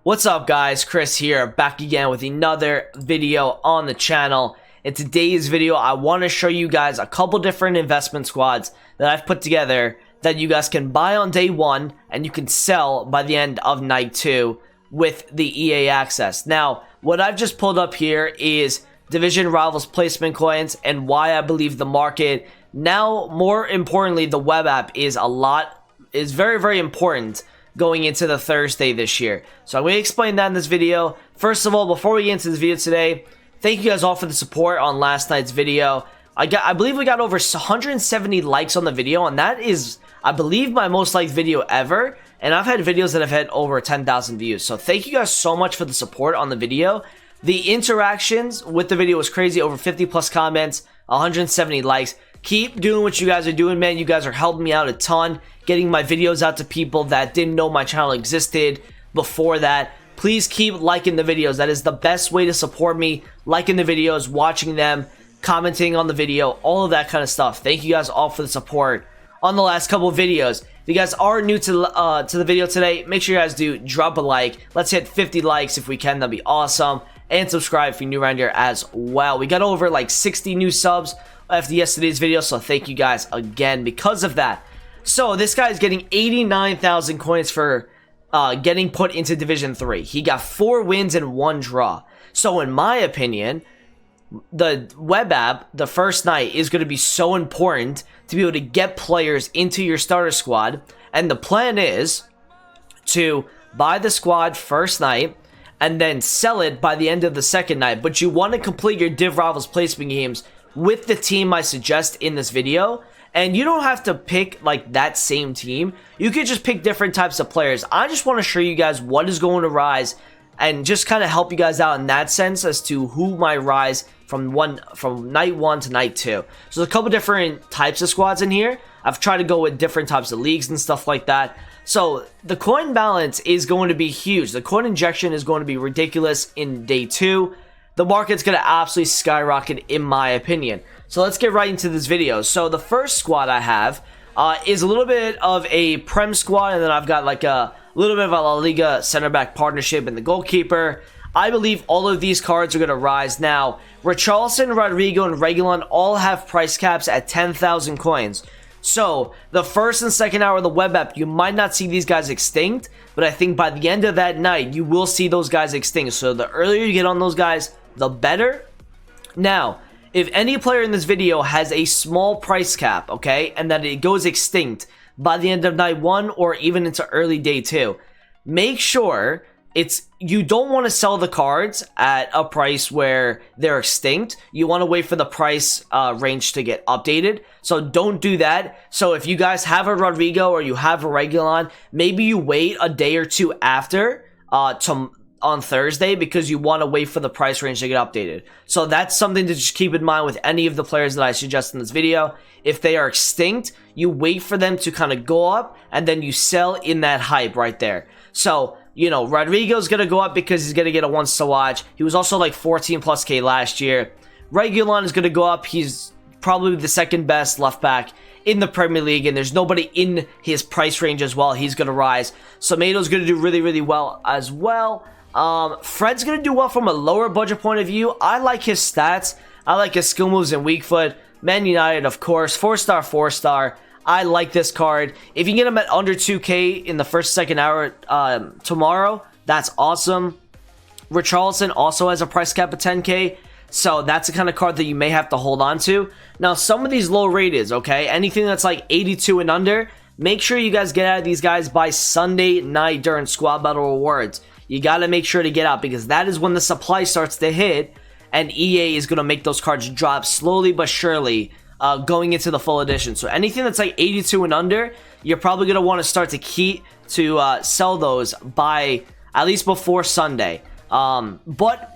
What's up guys, Chris here, back again with another video on the channel. In today's video, I want to show you guys a couple different investment squads that I've put together that you guys can buy on day one and you can sell by the end of night two with the EA access. Now, what I've just pulled up here is Division Rivals placement coins and why I believe the market, now more importantly, the web app is very, very important going into the Thursday this year. So I'm going to explain that in this video. First of all, before we get into this video today, thank you guys all for the support on last night's video. I believe we got over 170 likes on the video, and that is, I believe, my most liked video ever. And I've had videos that have had over 10,000 views. So thank you guys so much for the support on the video. The interactions with the video was crazy. Over 50 plus comments, 170 likes. Keep doing what you guys are doing, man. You guys are helping me out a ton, getting my videos out to people that didn't know my channel existed before that. Please keep liking the videos. That is the best way to support me. Liking the videos, watching them, commenting on the video, all of that kind of stuff. Thank you guys all for the support on the last couple of videos. If you guys are new to the video today, make sure you guys do drop a like. Let's hit 50 likes if we can. That'd be awesome. And subscribe if you're new around here as well. We got over like 60 new subs after yesterday's video, so thank you guys again because of that. So this guy is getting 89,000 coins for getting put into Division 3. He got 4 wins and 1 draw. So in my opinion, the web app, the first night, is going to be so important to be able to get players into your starter squad. And the plan is to buy the squad first night and then sell it by the end of the second night. But you want to complete your Div Rivals placement games with the team I suggest in this video. And you don't have to pick like that same team. You could just pick different types of players. I just want to show you guys what is going to rise and just kind of help you guys out in that sense as to who might rise from night 1 to night 2. So there's a couple different types of squads in here. I've tried to go with different types of leagues and stuff like that. So the coin balance is going to be huge. The coin injection is going to be ridiculous in day 2. The market's going to absolutely skyrocket in my opinion. So let's get right into this video. So the first squad I have is a little bit of a Prem squad, and then I've got like a little bit of a La Liga center back partnership and the goalkeeper. I believe all of these cards are going to rise. Now, Richarlison, Rodrigo, and Reguilon all have price caps at 10,000 coins. So the first and second hour of the web app, you might not see these guys extinct, but I think by the end of that night, you will see those guys extinct. So the earlier you get on those guys, the better. Now, if any player in this video has a small price cap, okay, and that it goes extinct by the end of night 1 or even into early day 2, make sure you don't want to sell the cards at a price where they're extinct. You want to wait for the price range to get updated. So don't do that. So if you guys have a Rodrigo or you have a Reguilon, maybe you wait a day or two after on Thursday because you want to wait for the price range to get updated. So that's something to just keep in mind with any of the players that I suggest in this video. If they are extinct, you wait for them to kind of go up and then you sell in that hype right there. So, you know, Rodrigo's going to go up because he's going to get a once to watch. He was also like 14 plus K last year. Reguilon is going to go up. He's probably the second best left back in the Premier League, and there's nobody in his price range as well. He's going to rise. Semedo's going to do really, really well as well. Fred's going to do well from a lower budget point of view. I like his stats. I like his skill moves and weak foot. Man United, of course. 4-star, 4-star. I like this card. If you can get him at under 2K in the first, second hour tomorrow, that's awesome. Richarlison also has a price cap of 10K. So that's the kind of card that you may have to hold on to. Now, some of these low rated, okay? Anything that's like 82 and under, make sure you guys get out of these guys by Sunday night during Squad Battle Rewards. You got to make sure to get out because that is when the supply starts to hit and EA is going to make those cards drop slowly but surely going into the full edition. So anything that's like 82 and under, you're probably going to want to start to sell those by at least before Sunday. But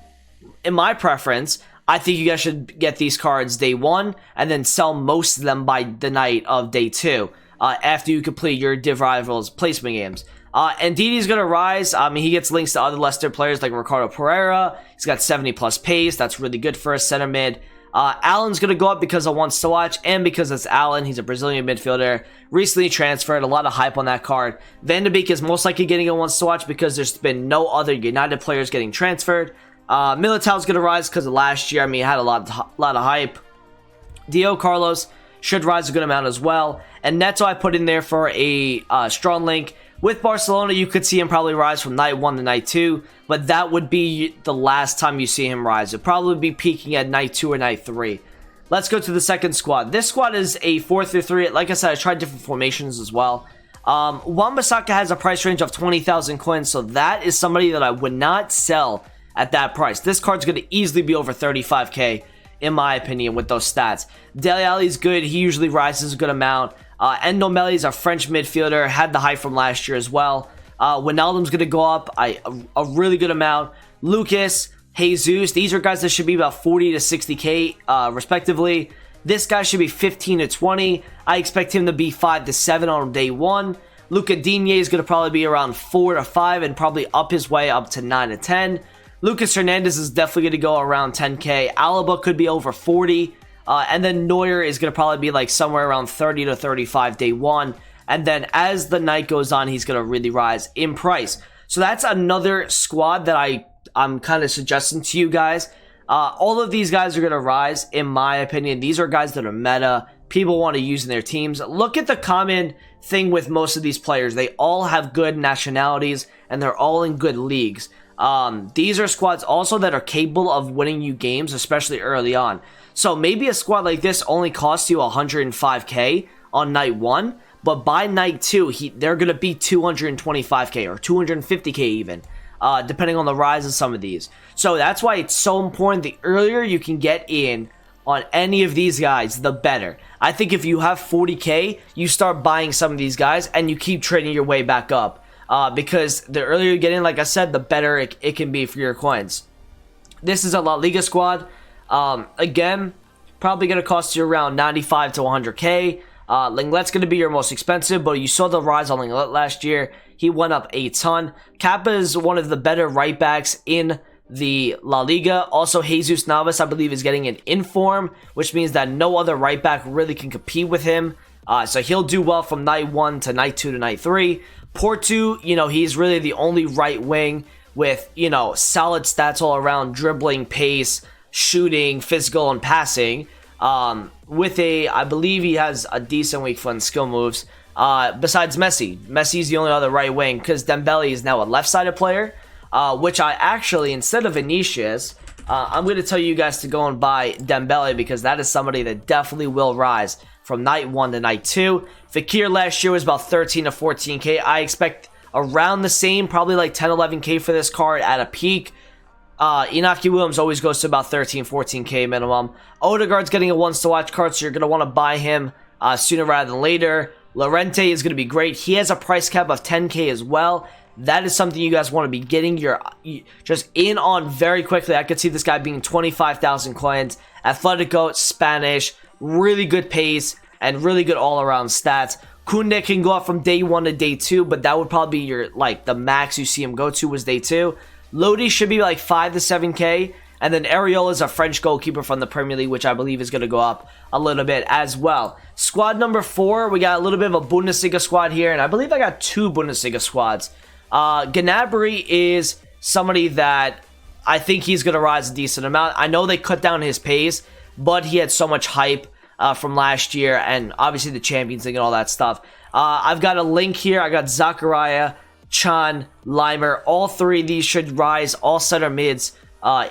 in my preference, I think you guys should get these cards day 1 and then sell most of them by the night of day 2 after you complete your Div Rivals placement games. And Didi's going to rise. He gets links to other Leicester players like Ricardo Pereira. He's got 70 plus pace. That's really good for a center mid. Allen's going to go up because I want to watch, and because it's Allen. He's a Brazilian midfielder, recently transferred, a lot of hype on that card. Van de Beek is most likely getting a once to watch because there's been no other United players getting transferred. Militao's going to rise because of last year. I mean, he had a lot of hype. Dio Carlos should rise a good amount as well. And Neto I put in there for a strong link. With Barcelona, you could see him probably rise from night 1 to night 2, but that would be the last time you see him rise. It'd probably be peaking at night 2 or night 3. Let's go to the second squad. This squad is a 4-3-3. Like I said, I tried different formations as well. Wan-Bissaka has a price range of 20,000 coins, so that is somebody that I would not sell at that price. This card's going to easily be over 35k, in my opinion, with those stats. Dele Alli's good. He usually rises a good amount. Ndombele is a French midfielder, had the hype from last year as well. Wijnaldum's going to go up a really good amount. Lucas, Jesus, these are guys that should be about 40 to 60k respectively. This guy should be 15 to 20. I expect him to be 5 to 7 on day 1. Luca Digne is going to probably be around 4 to 5 and probably up his way up to 9 to 10. Lucas Hernandez is definitely going to go around 10k. Alaba could be over 40. And then Neuer is going to probably be like somewhere around 30 to 35 day 1. And then as the night goes on, he's going to really rise in price. So that's another squad that I'm kind of suggesting to you guys. All of these guys are going to rise, in my opinion. These are guys that are meta. People want to use in their teams. Look at the common thing with most of these players. They all have good nationalities, and they're all in good leagues. These are squads also that are capable of winning you games, especially early on. So maybe a squad like this only costs you 105k on night 1, but by night 2, they're going to be 225k or 250k even, depending on the rise of some of these. So that's why it's so important. The earlier you can get in on any of these guys, the better. I think if you have 40k, you start buying some of these guys and you keep trading your way back up. Because the earlier you get in, like I said, the better it can be for your coins. This is a La Liga squad. Again, probably going to cost you around 95 to 100k. Lenglet's going to be your most expensive, but you saw the rise on Lenglet last year. He went up a ton. Kappa is one of the better right backs in the La Liga. Also, Jesus Navas, I believe, is getting an inform, which means that no other right back really can compete with him. So he'll do well from night 1 to night 2 to night 3. Porto, he's really the only right wing with, solid stats all around, dribbling, pace, shooting, physical, and passing. I believe he has a decent weak foot and skill moves. Besides Messi. Messi's the only other right wing because Dembele is now a left-sided player, which I actually, instead of Vinicius, I'm going to tell you guys to go and buy Dembele because that is somebody that definitely will rise from night 1 to night 2. Fekir last year was about 13 to 14k. I expect around the same, probably like 10, 11k for this card at a peak. Inaki Williams always goes to about 13, 14k minimum. Odegaard's getting a once to watch card, so you're going to want to buy him sooner rather than later. Llorente is going to be great. He has a price cap of 10k as well. That is something you guys want to be getting just in on very quickly. I could see this guy being 25,000 coins. Atletico, Spanish, really good pace, and really good all-around stats. Koundé can go up from day 1 to day 2, but that would probably be the max you see him go to was day 2. Lodi should be like 5 to 7k, and then Areola is a French goalkeeper from the Premier League, which I believe is going to go up a little bit as well. Squad number 4, we got a little bit of a Bundesliga squad here, and I believe I got 2 Bundesliga squads. Gnabry is somebody that I think he's going to rise a decent amount. I know they cut down his pace, but he had so much hype from last year, and obviously the Champions League and all that stuff. I've got a link here. I got Zachariah, Chan, Limer. All 3 of these should rise, all center mids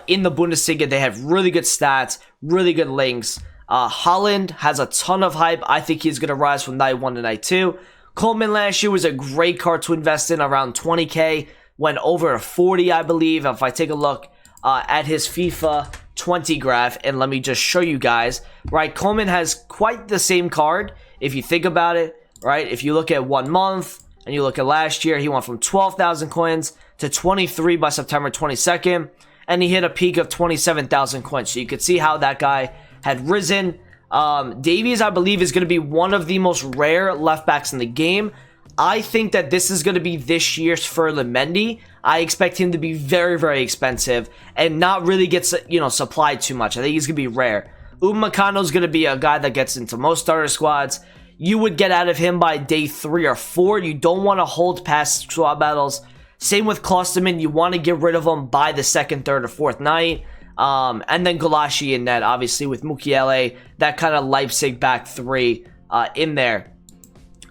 in the Bundesliga. They have really good stats, really good links. Holland has a ton of hype. I think he's going to rise from night 1 to night 2. Coleman last year was a great card to invest in, around 20k. Went over a 40, I believe. If I take a look at his FIFA 20 graph, and let me just show you guys, right? Coleman has quite the same card if you think about it, right? If you look at 1 month and you look at last year, he went from 12,000 coins to 23 by September 22nd, and he hit a peak of 27,000 coins. So you could see how that guy had risen. Davies, I believe, is going to be one of the most rare left backs in the game. I think that this is going to be this year's Ferland Mendy. I expect him to be very, very expensive and not really get, supplied too much. I think he's going to be rare. Upamecano's going to be a guy that gets into most starter squads. You would get out of him by day 3 or 4. You don't want to hold past squad battles. Same with Klosterman. You want to get rid of him by the 2nd, 3rd, or 4th night. And then Gulashi in net, obviously, with Mukiele. That kind of Leipzig back 3 in there.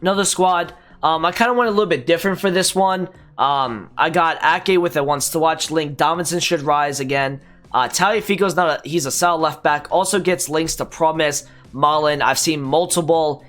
Another squad. I kind of went a little bit different for this one. I got Ake with a wants to watch link. Davidson should rise again. Tagliafico's he's a solid left back. Also gets links to Promise, Malin. I've seen multiple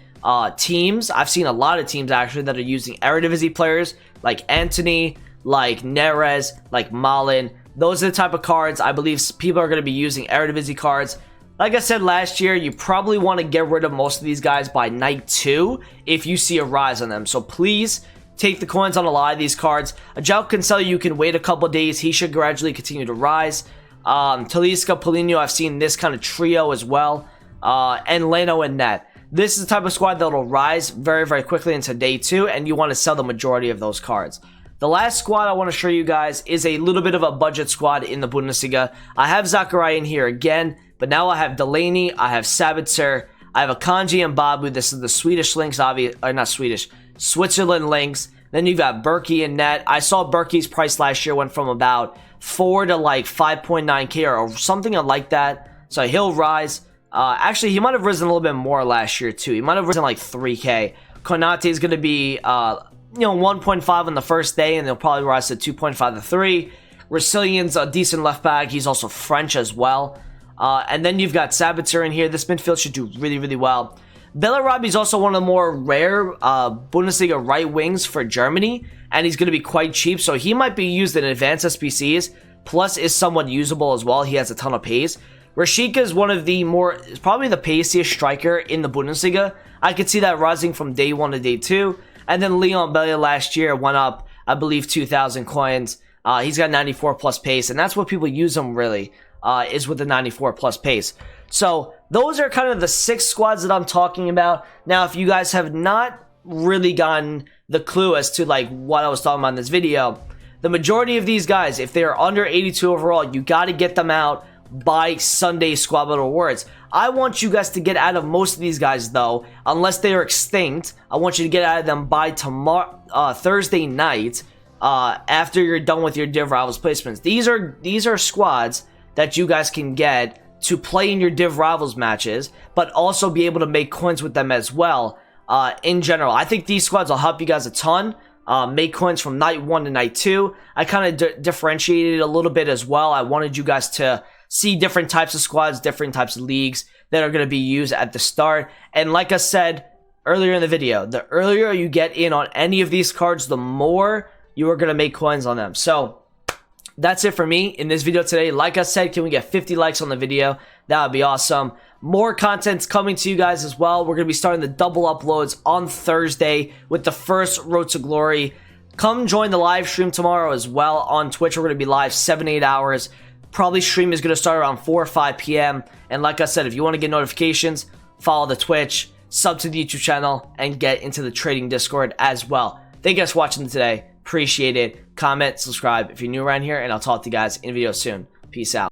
teams. I've seen a lot of teams actually that are using Eredivisie players like Anthony, like Neres, like Malin. Those are the type of cards I believe people are going to be using Eredivisie cards. Like I said last year, you probably want to get rid of most of these guys by night 2 if you see a rise on them. So please take the coins on a lot of these cards. João Cancelo, you can wait a couple days. He should gradually continue to rise. Talisca, Paulinho, I've seen this kind of trio as well. And Leno and net. This is the type of squad that will rise very, very quickly into day 2, and you want to sell the majority of those cards. The last squad I want to show you guys is a little bit of a budget squad in the Bundesliga. I have Zachariah in here again, but now I have Delaney, I have Sabitzer, I have Akanji and Babu. This is the Swedish links, or not Swedish, Switzerland links. Then you've got Berkey in net. I saw Berkey's price last year went from about 4 to like 5.9k or something like that. So he'll rise. Actually, he might have risen a little bit more last year too. He might have risen like 3k. Konate is going to be 1.5 on the first day, and they'll probably rise to 2.5 to 3. Resilien's a decent left back. He's also French as well. And then you've got Sabitzer in here. This midfield should do really, really well. Bellarabi is also one of the more rare Bundesliga right wings for Germany, and he's going to be quite cheap, so he might be used in advanced SPCs, plus is somewhat usable as well. He has a ton of pace. Rashica is one of the probably the paciest striker in the Bundesliga. I could see that rising from day 1 to day 2. And then Leon Belia last year went up, I believe, 2,000 coins. He's got 94 plus pace, and that's what people use him really, is with the 94 plus pace. So those are kind of the 6 squads that I'm talking about. Now, if you guys have not really gotten the clue as to like what I was talking about in this video, the majority of these guys, if they're under 82 overall, you got to get them out by Sunday squad battle rewards. I want you guys to get out of most of these guys though, unless they are extinct. I want you to get out of them by tomorrow, Thursday night, after you're done with your Div Rivals placements. These are squads that you guys can get to play in your Div Rivals matches, but also be able to make coins with them as well. In general, I think these squads will help you guys a ton. Make coins from night 1 to night 2. I kind of differentiated a little bit as well. I wanted you guys to see different types of squads, different types of leagues that are going to be used at the start. And like I said earlier in the video, the earlier you get in on any of these cards, the more you are going to make coins on them. So that's it for me in this video today. Like I said, can we get 50 likes on the video? That would be awesome. More content's coming to you guys as well. We're going to be starting the double uploads on Thursday with the first Road to Glory. Come join the live stream tomorrow as well on Twitch. We're going to be live 7-8 hours. Probably stream is going to start around 4 or 5 p.m. And like I said, if you want to get notifications, follow the Twitch, sub to the YouTube channel, and get into the trading Discord as well. Thank you guys for watching today. Appreciate it. Comment, subscribe if you're new around here, and I'll talk to you guys in a video soon. Peace out.